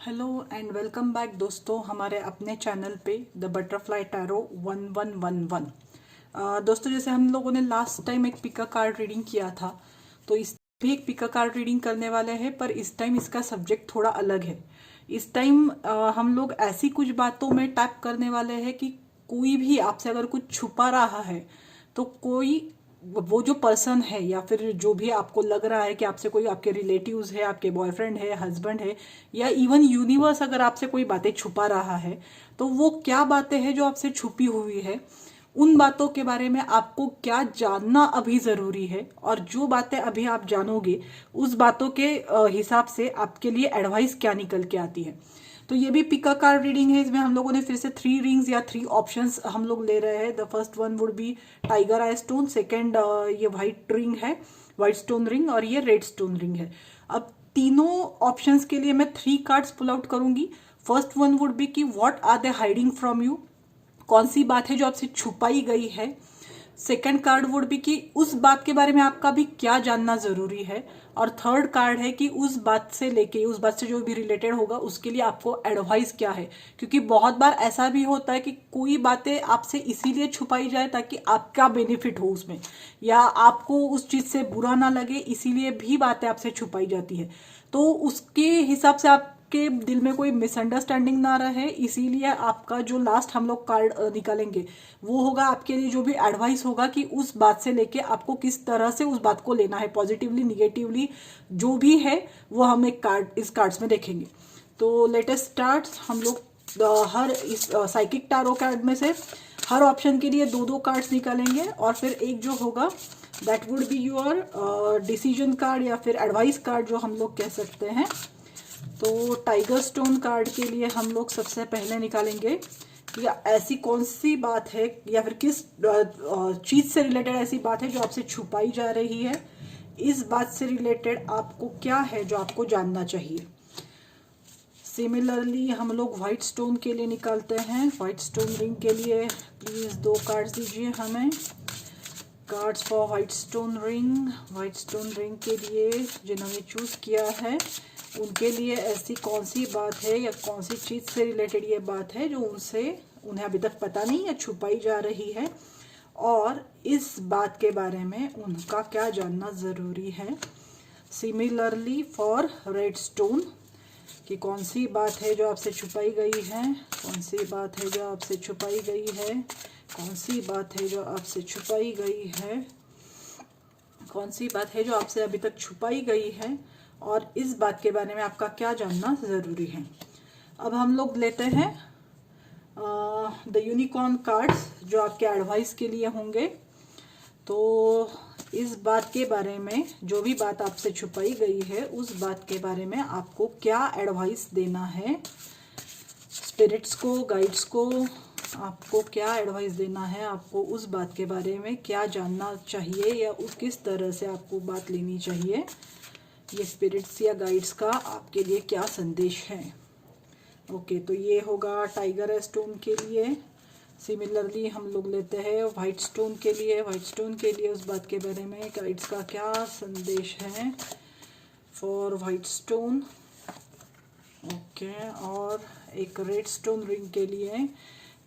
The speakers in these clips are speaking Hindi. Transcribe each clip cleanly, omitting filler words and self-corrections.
हेलो एंड वेलकम बैक दोस्तों हमारे अपने चैनल पे द बटरफ्लाई टैरो 1111। दोस्तों जैसे हम लोगों ने लास्ट टाइम एक पिका कार्ड रीडिंग किया था, तो इस भी एक पिका कार्ड रीडिंग करने वाले हैं, पर इस टाइम इसका सब्जेक्ट थोड़ा अलग है। इस टाइम हम लोग ऐसी कुछ बातों में टैप करने वाले हैं कि कोई भी आपसे अगर कुछ छुपा रहा है, तो कोई वो जो पर्सन है या फिर जो भी आपको लग रहा है कि आपसे कोई आपके रिलेटिव्स है, आपके बॉयफ्रेंड है, हस्बैंड है, या इवन यूनिवर्स अगर आपसे कोई बातें छुपा रहा है, तो वो क्या बातें हैं जो आपसे छुपी हुई है, उन बातों के बारे में आपको क्या जानना अभी जरूरी है, और जो बातें अभी आप जानोगे उस बातों के हिसाब से आपके लिए एडवाइस क्या निकल के आती है। तो ये भी पिका कार्ड रीडिंग है। इसमें हम लोगों ने फिर से 3 रिंग्स या 3 ऑप्शंस हम लोग ले रहे हैं। The first one would B tiger I stone, second ये व्हाइट रिंग है, व्हाइट स्टोन रिंग, और ये रेड स्टोन रिंग है। अब तीनों ऑप्शंस के लिए मैं 3 कार्ड्स पुल आउट करूंगी। फर्स्ट वन वुड बी कि what are they hiding from you, कौन सी बात है जो आपसे छुपाई गई है। सेकंड कार्ड वुड भी कि उस बात के बारे में आपका भी क्या जानना जरूरी है। और थर्ड कार्ड है कि उस बात से लेके, उस बात से जो भी रिलेटेड होगा उसके लिए आपको एडवाइस क्या है। क्योंकि बहुत बार ऐसा भी होता है कि कोई बातें आपसे इसीलिए छुपाई जाए ताकि आपका बेनिफिट हो उसमें, या आपको उस चीज से बुरा ना लगे, इसीलिए भी बातें आपसे छुपाई जाती है। तो उसके हिसाब से आपके दिल में कोई मिसअंडरस्टैंडिंग ना रहे, इसीलिए आपका जो लास्ट हम लोग कार्ड निकालेंगे वो होगा आपके लिए जो भी एडवाइस होगा कि उस बात से लेके आपको किस तरह से उस बात को लेना है, पॉजिटिवली निगेटिवली जो भी है वो हम एक कार्ड इस कार्ड्स में देखेंगे। तो लेटेस्ट स्टार्ट। हम लोग हर इस साइकिक टैरो कार्ड में से हर ऑप्शन के लिए 2-2 कार्ड्स निकालेंगे, और फिर एक जो होगा that would be your decision card या फिर एडवाइस कार्ड जो हम लोग कह सकते हैं। तो टाइगर स्टोन कार्ड के लिए हम लोग सबसे पहले निकालेंगे या ऐसी कौन सी बात है या फिर किस चीज से रिलेटेड ऐसी बात है जो आपसे छुपाई जा रही है, इस बात से रिलेटेड आपको क्या है जो आपको जानना चाहिए। सिमिलरली हम लोग व्हाइट स्टोन के लिए निकालते हैं। व्हाइट स्टोन रिंग के लिए प्लीज 2 कार्ड्स दीजिए हमें। Cards for white stone ring. White stone ring के लिए जिन्होंने चूज किया है उनके लिए ऐसी कौन सी बात है या कौन सी चीज से रिलेटेड ये बात है जो उन्हें अभी तक पता नहीं है, छुपाई जा रही है, और इस बात के बारे में उनका क्या जानना जरूरी है। सिमिलरली फॉर रेड स्टोन कि कौन सी बात है जो आपसे छुपाई गई है, कौन सी बात है जो आपसे छुपाई गई है, कौन सी बात है जो आपसे छुपाई गई है, कौन सी बात है जो आपसे अभी तक छुपाई गई है, और इस बात के बारे में आपका क्या जानना जरूरी है। अब हम लोग लेते हैं द यूनिकॉर्न कार्ड्स जो आपके एडवाइस के लिए होंगे। तो इस बात के बारे में, जो भी बात आपसे छुपाई गई है उस बात के बारे में आपको क्या एडवाइस देना है। स्पिरिट्स को, गाइड्स को आपको क्या एडवाइस देना है, आपको उस बात के बारे में क्या जानना चाहिए, या उस किस तरह से आपको बात लेनी चाहिए। ये स्पिरिट्स या गाइड्स का आपके लिए क्या संदेश है। ओके, तो ये होगा टाइगर स्टोन के लिए। सिमिलरली हम लोग लेते हैं व्हाइट स्टोन के लिए। व्हाइट स्टोन के लिए उस बात के बारे में गाइड्स का क्या संदेश है फॉर व्हाइट स्टोन। ओके, और एक रेड स्टोन रिंग के लिए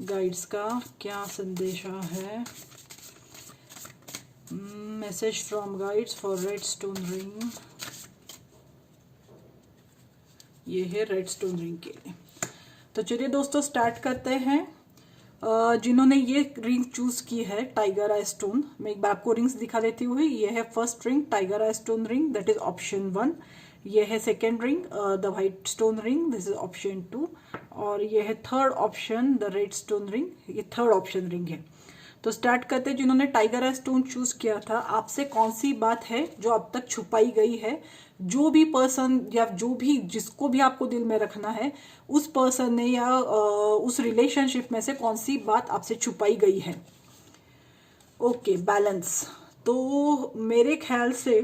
गाइड्स का क्या संदेशा है। Message from guides for red stone ring. ये है रेड स्टोन रिंग के लिए। तो चलिए दोस्तों स्टार्ट करते हैं। जिन्होंने ये रिंग चूज की है टाइगर आई स्टोन, मैं एक बार आपको रिंग्स दिखा देती हुई। ये है first ring tiger I stone ring, that is option 1। ये है second ring the white stone ring, this is option 2। और ये है third option the red stone ring, ये थर्ड ऑप्शन रिंग है। तो स्टार्ट करते हैं। जिन्होंने टाइगर आई स्टोन चूज किया था, आपसे कौन सी बात है जो अब तक छुपाई गई है। जो भी पर्सन या जो भी जिसको भी आपको दिल में रखना है, उस पर्सन ने या उस रिलेशनशिप में से कौन सी बात आपसे छुपाई गई है। Okay, balance. तो मेरे ख्याल से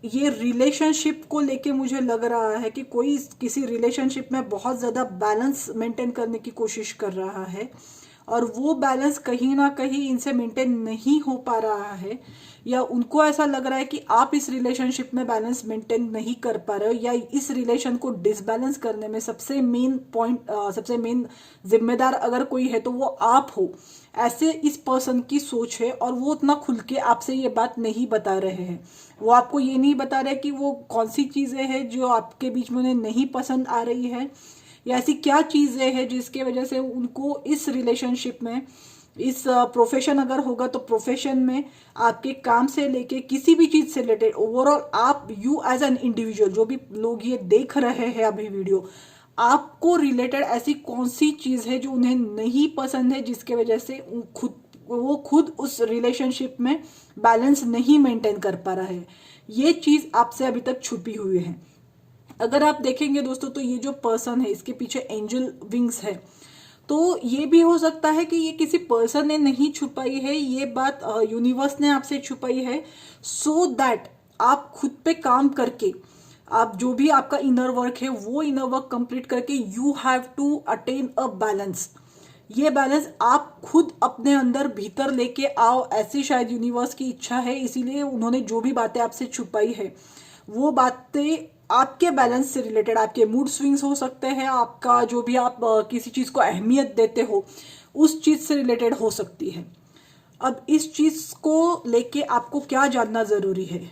ये रिलेशनशिप को लेके मुझे लग रहा है कि कोई किसी रिलेशनशिप में बहुत ज़्यादा बैलेंस मेंटेन करने की कोशिश कर रहा है, और वो बैलेंस कहीं ना कहीं इनसे मेंटेन नहीं हो पा रहा है, या उनको ऐसा लग रहा है कि आप इस रिलेशनशिप में बैलेंस मेंटेन नहीं कर पा रहे हो, या इस रिलेशन को डिसबैलेंस करने में सबसे मेन पॉइंट, सबसे मेन जिम्मेदार अगर कोई है तो वो आप हो, ऐसे इस पर्सन की सोच है। और वो उतना खुल के आपसे ये बात नहीं बता रहे हैं। वो आपको ये नहीं बता रहे कि वो कौन सी चीज़ें हैं जो आपके बीच में उन्हें नहीं पसंद आ रही है, या ऐसी क्या चीज़ें हैं जिसके वजह से उनको इस रिलेशनशिप में, इस प्रोफेशन अगर होगा तो प्रोफेशन में, आपके काम से लेके किसी भी चीज़ से रिलेटेड ओवरऑल आप यू एज एन इंडिविजुअल, जो भी लोग ये देख रहे हैं अभी वीडियो, आपको रिलेटेड ऐसी कौन सी चीज़ है जो उन्हें नहीं पसंद है, जिसके वजह से वो खुद उस रिलेशनशिप में बैलेंस नहीं मेंटेन कर पा रहा है। ये चीज़ आपसे अभी तक छुपी हुई है। अगर आप देखेंगे दोस्तों तो ये जो पर्सन है इसके पीछे एंजल विंग्स है, तो ये भी हो सकता है कि ये किसी पर्सन ने नहीं छुपाई है, ये बात यूनिवर्स ने आपसे छुपाई है, सो दैट आप खुद पे काम करके, आप जो भी आपका इनर वर्क है वो इनर वर्क कंप्लीट करके you have to attain a balance. ये बैलेंस आप खुद अपने अंदर भीतर लेके आओ, ऐसी शायद यूनिवर्स की इच्छा है। इसीलिए उन्होंने जो भी बातें आपसे छुपाई है वो बातें आपके बैलेंस से रिलेटेड, आपके मूड स्विंग्स हो सकते हैं, आपका जो भी आप किसी चीज़ को अहमियत देते हो उस चीज़ से रिलेटेड हो सकती है। अब इस चीज़ को लेके आपको क्या जानना ज़रूरी है?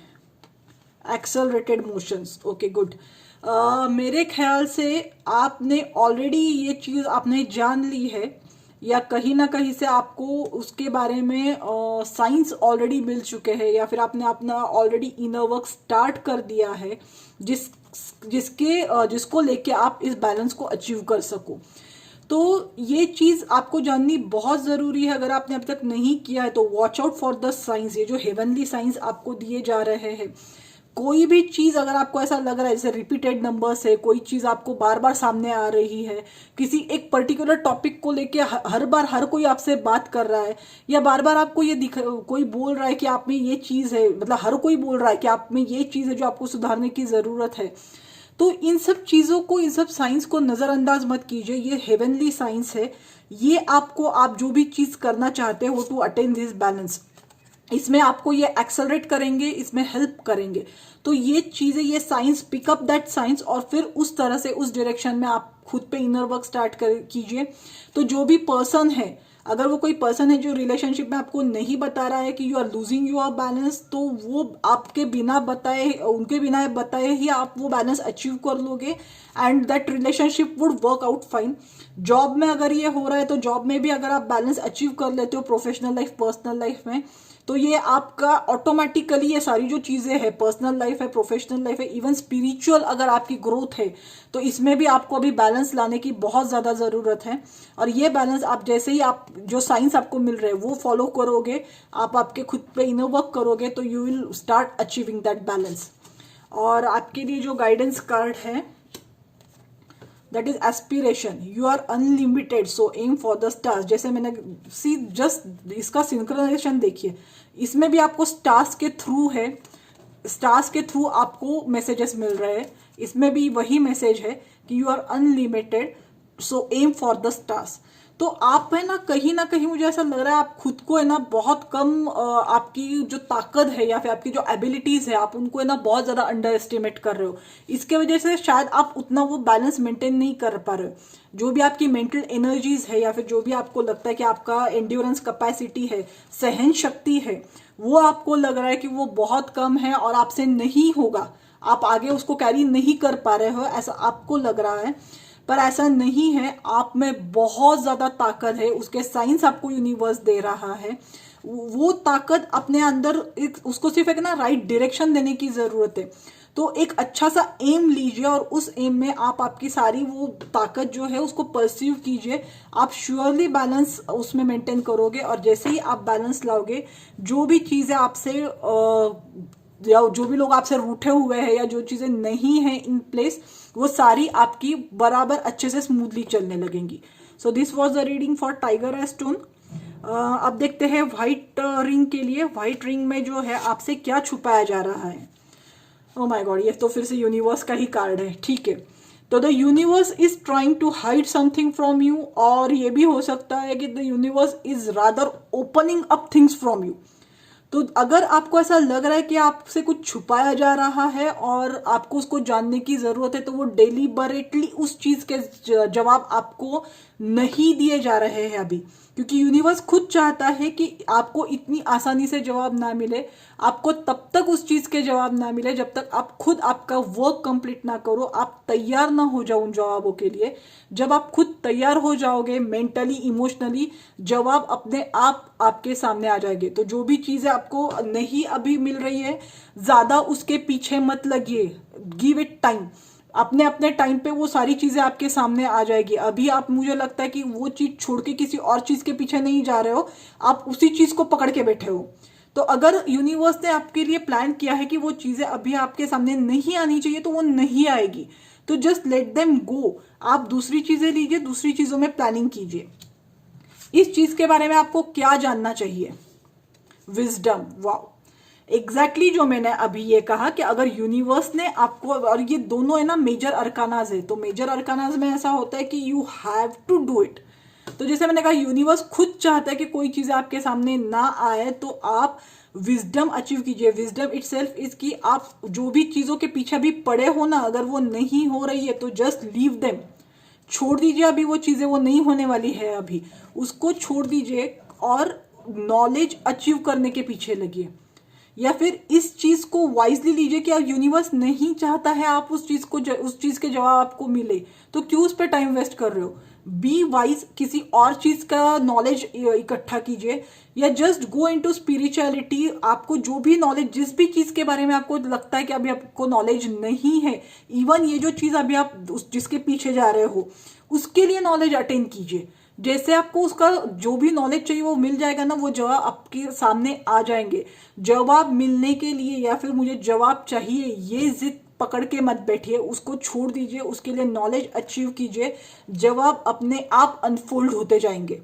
Accelerated motions, okay good. मेरे ख्याल से आपने ऑलरेडी ये चीज़ आपने जान ली है, या कहीं ना कहीं से आपको उसके बारे में साइंस ऑलरेडी मिल चुके हैं, या फिर आपने अपना ऑलरेडी इनर वर्क स्टार्ट कर दिया है जिसको लेके आप इस बैलेंस को अचीव कर सको। तो ये चीज़ आपको जाननी बहुत ज़रूरी है। अगर आपने अब तक नहीं किया है तो watch out for the science, ये जो हेवनली साइंस आपको दिए जा रहे हैं। कोई भी चीज़ अगर आपको ऐसा लग रहा है जैसे रिपीटेड नंबर्स है, कोई चीज़ आपको बार बार सामने आ रही है, किसी एक पर्टिकुलर टॉपिक को लेके हर बार हर कोई आपसे बात कर रहा है, या बार बार आपको ये कोई बोल रहा है कि आप में ये चीज़ है, मतलब हर कोई बोल रहा है कि आप में ये चीज़ है जो आपको सुधारने की ज़रूरत है, तो इन सब चीज़ों को, इन सब साइंस को नज़रअंदाज मत कीजिए। ये हेवनली साइंस है। ये आपको, आप जो भी चीज़ करना चाहते हो टू अटेन दिस बैलेंस, इसमें आपको ये एक्सेलरेट करेंगे, इसमें हेल्प करेंगे। तो ये चीज़ें, ये साइंस, पिकअप दैट साइंस, और फिर उस तरह से उस डायरेक्शन में आप खुद पे इनर वर्क स्टार्ट कीजिए। तो जो भी पर्सन है, अगर वो कोई पर्सन है जो रिलेशनशिप में आपको नहीं बता रहा है कि you are losing your balance, तो वो आपके बिना बताए, उनके बिना बताए ही आप वो बैलेंस अचीव कर लोगे, and that relationship would work out fine. Job में अगर ये हो रहा है तो जॉब में भी अगर आप बैलेंस अचीव कर लेते हो प्रोफेशनल लाइफ, पर्सनल लाइफ में, तो ये आपका ऑटोमेटिकली, ये सारी जो चीज़ें हैं, पर्सनल लाइफ है, प्रोफेशनल लाइफ है, इवन स्पिरिचुअल अगर आपकी ग्रोथ है, तो इसमें भी आपको अभी बैलेंस लाने की बहुत ज़्यादा ज़रूरत है। और ये बैलेंस आप जैसे ही, आप जो साइंस आपको मिल रहे हैं वो फॉलो करोगे, आप आपके खुद पे इनर वर्क करोगे, तो you will start achieving that balance. और आपके लिए जो गाइडेंस कार्ड है, that is aspiration, you are unlimited, so aim for the stars. जैसे मैंने जस्ट इसका सिंक्रोनाइजेशन देखिए, इसमें भी आपको स्टार्स के थ्रू है, स्टार्स के थ्रू आपको मैसेजेस मिल रहे हैं। इसमें भी वही मैसेज है कि you are unlimited, so aim for the stars. तो आप है ना कहीं मुझे ऐसा लग रहा है आप खुद को है ना बहुत कम, आपकी जो ताकत है या फिर आपकी जो एबिलिटीज है, आप उनको है ना बहुत ज्यादा अंडर एस्टिमेट कर रहे हो। इसके वजह से शायद आप उतना वो बैलेंस मेंटेन नहीं कर पा रहे हो। जो भी आपकी मेंटल एनर्जीज है, या फिर जो भी आपको लगता है कि आपका एंड्योरेंस कैपेसिटी है, सहन शक्ति है, वो आपको लग रहा है कि वो बहुत कम है और आपसे नहीं होगा, आप आगे उसको कैरी नहीं कर पा रहे हो, ऐसा आपको लग रहा है। पर ऐसा नहीं है, आप में बहुत ज्यादा ताकत है, उसके साइंस आपको यूनिवर्स दे रहा है। वो ताकत अपने अंदर, उसको सिर्फ एक ना राइट डायरेक्शन देने की जरूरत है। तो एक अच्छा सा एम लीजिए और उस एम में आप आपकी सारी वो ताकत जो है उसको परसीव कीजिए। आप श्योरली बैलेंस उसमें मेंटेन करोगे, और जैसे ही आप बैलेंस लाओगे, जो भी चीजें आपसे या जो भी लोग आपसे रूठे हुए हैं, या जो चीजें नहीं हैं इन प्लेस, वो सारी आपकी बराबर अच्छे से स्मूथली चलने लगेंगी। So this was the reading for tiger I stone. अब देखते हैं व्हाइट रिंग के लिए। व्हाइट रिंग में जो है आपसे क्या छुपाया जा रहा है। ओह माय गॉड, ये तो फिर से यूनिवर्स का ही कार्ड है। ठीक है, तो the universe is trying to hide something from you, और ये भी हो सकता है कि the universe is rather opening up things from you. तो अगर आपको ऐसा लग रहा है कि आपसे कुछ छुपाया जा रहा है और आपको उसको जानने की जरूरत है, तो वो डेलिबरेटली उस चीज के जवाब आपको नहीं दिए जा रहे हैं अभी, क्योंकि यूनिवर्स खुद चाहता है कि आपको इतनी आसानी से जवाब ना मिले। आपको तब तक उस चीज के जवाब ना मिले जब तक आप खुद आपका वर्क कंप्लीट ना करो, आप तैयार ना हो जाओ उन जवाबों के लिए। जब आप खुद तैयार हो जाओगे मेंटली इमोशनली, जवाब अपने आप आपके सामने आ जाएंगे। तो जो भी चीजें आपको नहीं अभी मिल रही है, ज्यादा उसके पीछे मत लगिए, गिव इट टाइम। अपने अपने टाइम पे वो सारी चीजें आपके सामने आ जाएगी। अभी आप, मुझे लगता है कि वो चीज छोड़ के किसी और चीज के पीछे नहीं जा रहे हो, आप उसी चीज को पकड़ के बैठे हो। तो अगर यूनिवर्स ने आपके लिए प्लान किया है कि वो चीजें अभी आपके सामने नहीं आनी चाहिए, तो वो नहीं आएगी। तो जस्ट लेट देम गो। आप दूसरी चीजें लीजिए, दूसरी चीजों में प्लानिंग कीजिए। इस चीज के बारे में आपको क्या जानना चाहिए? विजडम। वाओ, एग्जैक्टली जो मैंने अभी ये कहा कि अगर यूनिवर्स ने आपको, और ये दोनों है ना मेजर अरकानाज है, तो मेजर अरकानाज में ऐसा होता है कि you have to do it. तो जैसे मैंने कहा, यूनिवर्स खुद चाहता है कि कोई चीज आपके सामने ना आए, तो आप विजडम अचीव कीजिए। विजडम इटसेल्फ इज कि आप जो भी चीजों के पीछे भी पड़े हो ना, अगर वो नहीं हो रही है तो जस्ट लीव देम, छोड़ दीजिए। अभी वो चीजें वो नहीं होने वाली है, अभी उसको छोड़ दीजिए और नॉलेज अचीव करने के पीछे लगिए। या फिर इस चीज को वाइजली लीजिए कि यूनिवर्स नहीं चाहता है आप उस चीज को, उस चीज के जवाब आपको मिले, तो क्यों उस पर टाइम वेस्ट कर रहे हो? बी वाइज, किसी और चीज का नॉलेज इकट्ठा कीजिए, या जस्ट गो इनटू स्पिरिचुअलिटी। आपको जो भी नॉलेज, जिस भी चीज के बारे में आपको लगता है कि अभी आपको नॉलेज नहीं है, इवन ये जो चीज अभी आप जिसके पीछे जा रहे हो, उसके लिए नॉलेज अटेन कीजिए। जैसे आपको उसका जो भी नॉलेज चाहिए वो मिल जाएगा ना, वो जवाब आपके सामने आ जाएंगे। जवाब मिलने के लिए, या फिर मुझे जवाब चाहिए, ये जिद पकड़ के मत बैठिए, उसको छोड़ दीजिए, उसके लिए नॉलेज अचीव कीजिए। जवाब अपने आप अनफोल्ड होते जाएंगे।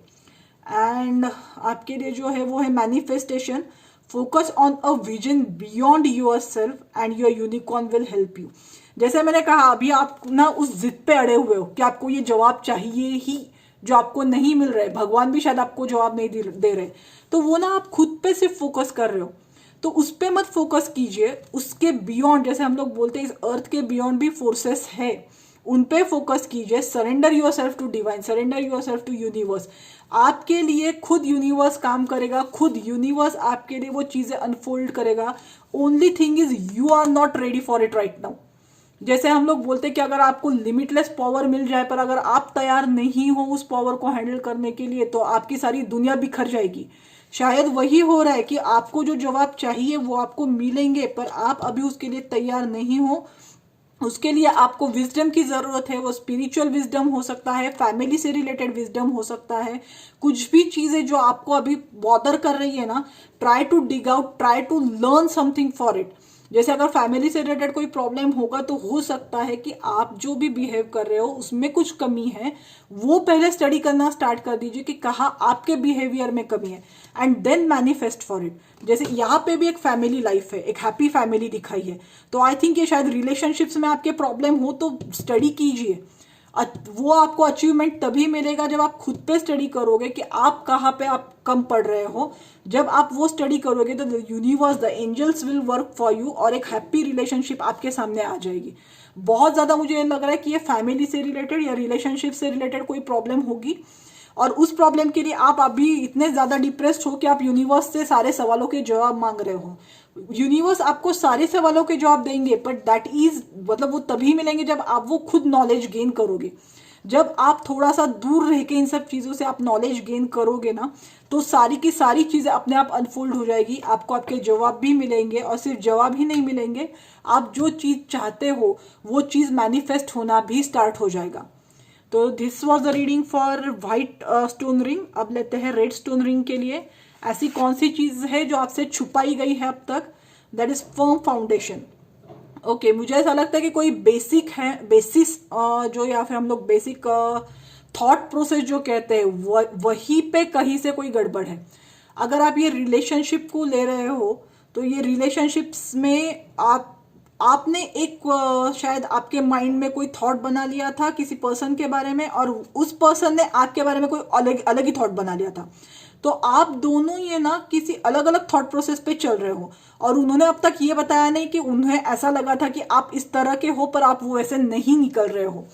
एंड आपके लिए जो है वो है manifestation. Focus on a vision beyond your self and your unicorn will help you. जैसे मैंने कहा, अभी आप ना उस जिद पे अड़े हुए हो कि आपको ये जवाब चाहिए ही, जो आपको नहीं मिल रहा है। भगवान भी शायद आपको जवाब नहीं दे रहे, तो वो ना आप खुद पे सिर्फ फोकस कर रहे हो, तो उस पे मत फोकस कीजिए। उसके बियॉन्ड, जैसे हम लोग बोलते हैं इस अर्थ के बियॉन्ड भी फोर्सेस है, उन पे फोकस कीजिए। Surrender yourself to divine, surrender yourself to universe. आपके लिए खुद यूनिवर्स काम करेगा, खुद यूनिवर्स आपके लिए वो चीजें अनफोल्ड करेगा। Only thing is you are not ready for it right now. जैसे हम लोग बोलते हैं कि अगर आपको लिमिटलेस पावर मिल जाए, पर अगर आप तैयार नहीं हो उस पावर को हैंडल करने के लिए, तो आपकी सारी दुनिया बिखर जाएगी। शायद वही हो रहा है कि आपको जो जवाब चाहिए वो आपको मिलेंगे, पर आप अभी उसके लिए तैयार नहीं हो। उसके लिए आपको विजडम की जरूरत है। वो स्पिरिचुअल विजडम हो सकता है, फैमिली से रिलेटेड विजडम हो सकता है। कुछ भी चीजें जो आपको अभी बॉदर कर रही है ना, try to dig out, try to learn something for it. जैसे अगर फैमिली से रिलेटेड कोई प्रॉब्लम होगा, तो हो सकता है कि आप जो भी बिहेव कर रहे हो उसमें कुछ कमी है, वो पहले स्टडी करना स्टार्ट कर दीजिए कि कहाँ आपके बिहेवियर में कमी है, and then manifest for it. जैसे यहाँ पे भी एक फैमिली लाइफ है, एक हैप्पी फैमिली दिखाई है, तो आई थिंक ये शायद रिलेशनशिप्स में आपके प्रॉब्लम हो, तो स्टडी कीजिए। वो आपको अचीवमेंट तभी मिलेगा जब आप खुद पे स्टडी करोगे कि आप कहाँ पे आप कम पढ़ रहे हो। जब आप वो स्टडी करोगे तो universe, the angels will work for you, और एक हैप्पी रिलेशनशिप आपके सामने आ जाएगी। बहुत ज्यादा मुझे लग रहा है कि ये फैमिली से रिलेटेड या रिलेशनशिप से रिलेटेड कोई प्रॉब्लम होगी, और उस प्रॉब्लम के लिए आप अभी इतने ज्यादा डिप्रेस्ड हो कि आप यूनिवर्स से सारे सवालों के जवाब मांग रहे हो। यूनिवर्स आपको सारे सवालों के जवाब देंगे, बट दैट इज, मतलब वो तभी मिलेंगे जब आप वो खुद नॉलेज गेन करोगे। जब आप थोड़ा सा दूर रह के इन सब चीजों से आप नॉलेज गेन करोगे ना, तो सारी की सारी चीजें अपने आप अनफोल्ड हो जाएगी। आपको आपके जवाब भी मिलेंगे, और सिर्फ जवाब ही नहीं मिलेंगे, आप जो चीज चाहते हो वो चीज मैनिफेस्ट होना भी स्टार्ट हो जाएगा। तो this was the reading for white stone ring. अब लेते हैं रेड स्टोन रिंग के लिए। ऐसी कौन सी चीज है जो आपसे छुपाई गई है अब तक? That is firm foundation. Okay, मुझे ऐसा लगता है कि कोई बेसिक है, बेसिस जो, या फिर हम लोग बेसिक थॉट प्रोसेस जो कहते हैं, वही पे कहीं से कोई गड़बड़ है। अगर आप ये रिलेशनशिप को ले रहे हो, तो ये रिलेशनशिप्स में आप आपने एक शायद आपके माइंड में कोई थॉट बना लिया था किसी पर्सन के बारे में, और उस पर्सन ने आपके बारे में कोई अलग अलग ही थॉट बना लिया था। तो आप दोनों ये ना किसी अलग अलग थॉट प्रोसेस पे चल रहे हो, और उन्होंने अब तक ये बताया नहीं कि उन्हें ऐसा लगा था कि आप इस तरह के हो, पर आप वो वैसे नहीं निकल रहे हो।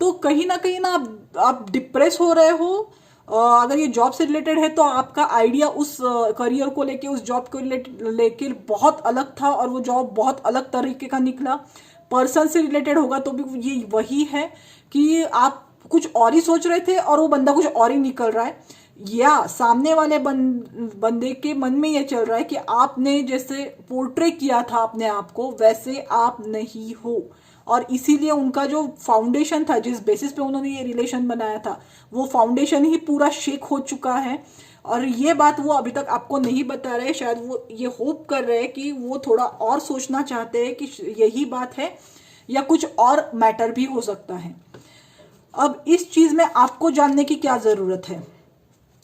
तो कहीं ना आप डिप्रेस हो रहे हो। अगर ये जॉब से रिलेटेड है तो आपका आइडिया उस करियर को लेके, उस जॉब को लेके बहुत अलग था, और वो जॉब बहुत अलग तरीके का निकला। पर्सन से रिलेटेड होगा तो भी ये वही है कि आप कुछ और ही सोच रहे थे और वो बंदा कुछ और ही निकल रहा है, या सामने वाले बंदे के मन में ये चल रहा है कि आपने जैसे पोर्ट्रे किया था अपने आप को वैसे आप नहीं हो, और इसीलिए उनका जो फाउंडेशन था, जिस बेसिस पे उन्होंने ये रिलेशन बनाया था, वो फाउंडेशन ही पूरा शेक हो चुका है। और ये बात वो अभी तक आपको नहीं बता रहे, शायद वो ये होप कर रहे हैं कि वो थोड़ा और सोचना चाहते हैं कि यही बात है या कुछ और मैटर भी हो सकता है। अब इस चीज में आपको जानने की क्या जरूरत है?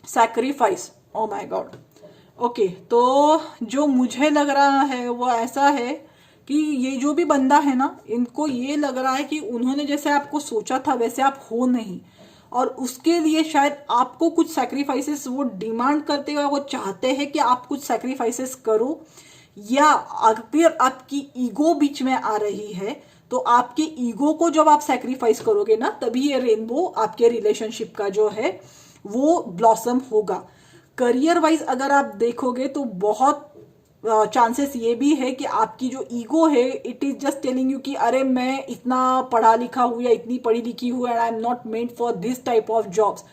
Sacrifice, oh my God. Okay, तो जो मुझे लग रहा है वो ऐसा है कि ये जो भी बंदा है ना, इनको ये लग रहा है कि उन्होंने जैसे आपको सोचा था वैसे आप हो नहीं, और उसके लिए शायद आपको कुछ सैक्रिफाइसेस वो डिमांड करते हुए वो चाहते हैं कि आप कुछ सैक्रिफाइसेस करो। या अगर आपकी ईगो बीच में आ रही है तो आपके ईगो को जब आप सैक्रिफाइस करोगे ना, तभी ये रेनबो आपके रिलेशनशिप का जो है वो ब्लॉसम होगा। करियर वाइज अगर आप देखोगे तो बहुत चांसेस ये भी है कि आपकी जो ईगो है it is just telling you कि अरे मैं इतना पढ़ा लिखा हूँ या इतनी पढ़ी लिखी हूँ and I am not made for this type of jobs.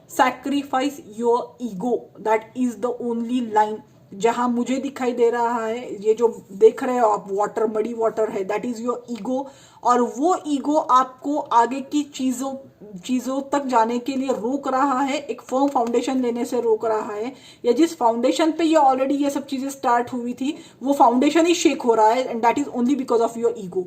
Sacrifice your ego, that is the only line जहां मुझे दिखाई दे रहा है। ये जो देख रहे हो आप वाटर, मडी वाटर है, दैट इज योर ईगो, और वो ईगो आपको आगे की चीजों तक जाने के लिए रोक रहा है, एक फर्म फाउंडेशन लेने से रोक रहा है, या जिस फाउंडेशन पे ये ऑलरेडी ये सब चीजें स्टार्ट हुई थी वो फाउंडेशन ही शेक हो रहा है, and that is only because of your ego.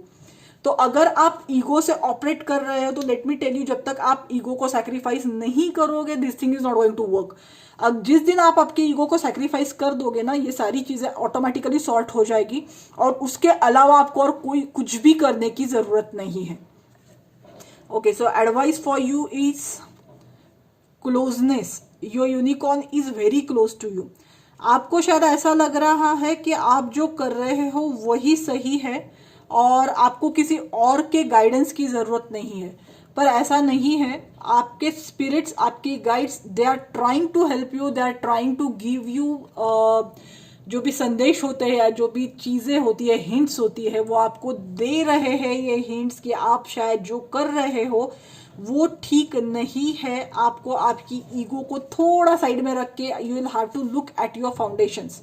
तो अगर आप ईगो से ऑपरेट कर रहे हो तो लेट मी टेल यू, जब तक आप ईगो को सैक्रिफाइस नहीं करोगे this thing is not going to work. अब जिस दिन आप आपके ईगो को सैक्रिफाइस कर दोगे ना, ये सारी चीजें ऑटोमेटिकली सॉर्ट हो जाएगी, और उसके अलावा आपको और कोई कुछ भी करने की जरूरत नहीं है। Okay, so advice for you is closeness. Your unicorn is very close to you. आपको शायद ऐसा लग रहा है कि आप जो कर रहे हो वही सही है और आपको किसी और के गाइडेंस की जरूरत नहीं है, पर ऐसा नहीं है। आपके स्पिरिट्स, आपके guides, they are trying to help you, they are trying to give you जो भी संदेश होते हैं या जो भी चीजें होती है, हिंट्स होती है, वो आपको दे रहे हैं ये हिंट्स कि आप शायद जो कर रहे हो वो ठीक नहीं है। आपको आपकी ईगो को थोड़ा साइड में रख के you will have to look at your foundations.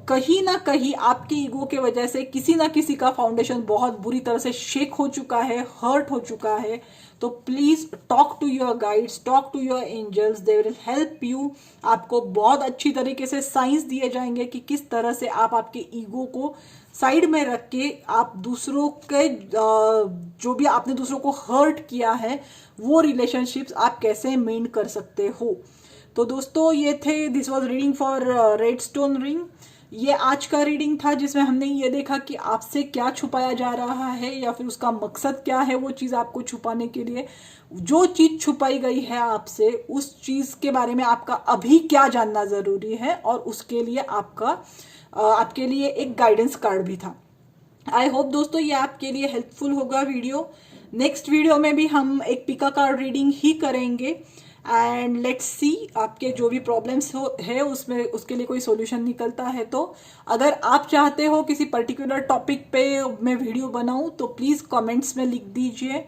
कहीं ना कहीं आपके ईगो के वजह से किसी ना किसी का फाउंडेशन बहुत बुरी तरह से शेक हो चुका है, हर्ट हो चुका है। तो please talk to your guides, talk to your angels, they will help you. आपको बहुत अच्छी तरीके से साइंस दिए जाएंगे कि किस तरह से आप आपके ईगो को साइड में रख के आप दूसरों के जो भी आपने दूसरों को हर्ट किया है वो रिलेशनशिप्स आप कैसे मेंटेन कर सकते हो। तो दोस्तों ये थे, this was reading for red stone ring. ये आज का रीडिंग था जिसमें हमने ये देखा कि आपसे क्या छुपाया जा रहा है या फिर उसका मकसद क्या है, वो चीज़ आपको छुपाने के लिए। जो चीज़ छुपाई गई है आपसे, उस चीज़ के बारे में आपका अभी क्या जानना ज़रूरी है, और उसके लिए आपके लिए एक गाइडेंस कार्ड भी था। आई होप दोस्तों ये आपके लिए हेल्पफुल होगा वीडियो। नेक्स्ट वीडियो में भी हम एक पिका कार्ड रीडिंग ही करेंगे, एंड लेट्स सी आपके जो भी प्रॉब्लम्स है उसमें उसके लिए कोई सॉल्यूशन निकलता है। तो अगर आप चाहते हो किसी पर्टिकुलर टॉपिक पे मैं वीडियो बनाऊं तो प्लीज़ कमेंट्स में लिख दीजिए।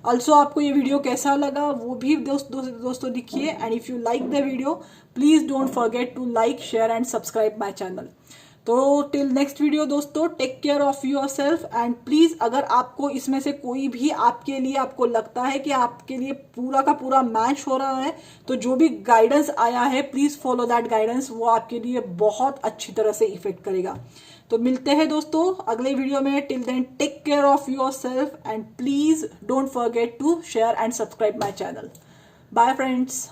ऑल्सो आपको ये वीडियो कैसा लगा वो भी दोस्तों लिखिए, and if you like the video please don't forget to like, share and subscribe my channel. तो टिल नेक्स्ट वीडियो दोस्तों, take care of yourself, and please अगर आपको इसमें से कोई भी आपके लिए आपको लगता है कि आपके लिए पूरा का पूरा मैच हो रहा है, तो जो भी गाइडेंस आया है प्लीज फॉलो दैट गाइडेंस, वो आपके लिए बहुत अच्छी तरह से इफेक्ट करेगा। तो मिलते हैं दोस्तों अगले वीडियो में। Till then take care of yourself, and please don't forget to share and subscribe my channel. Bye friends.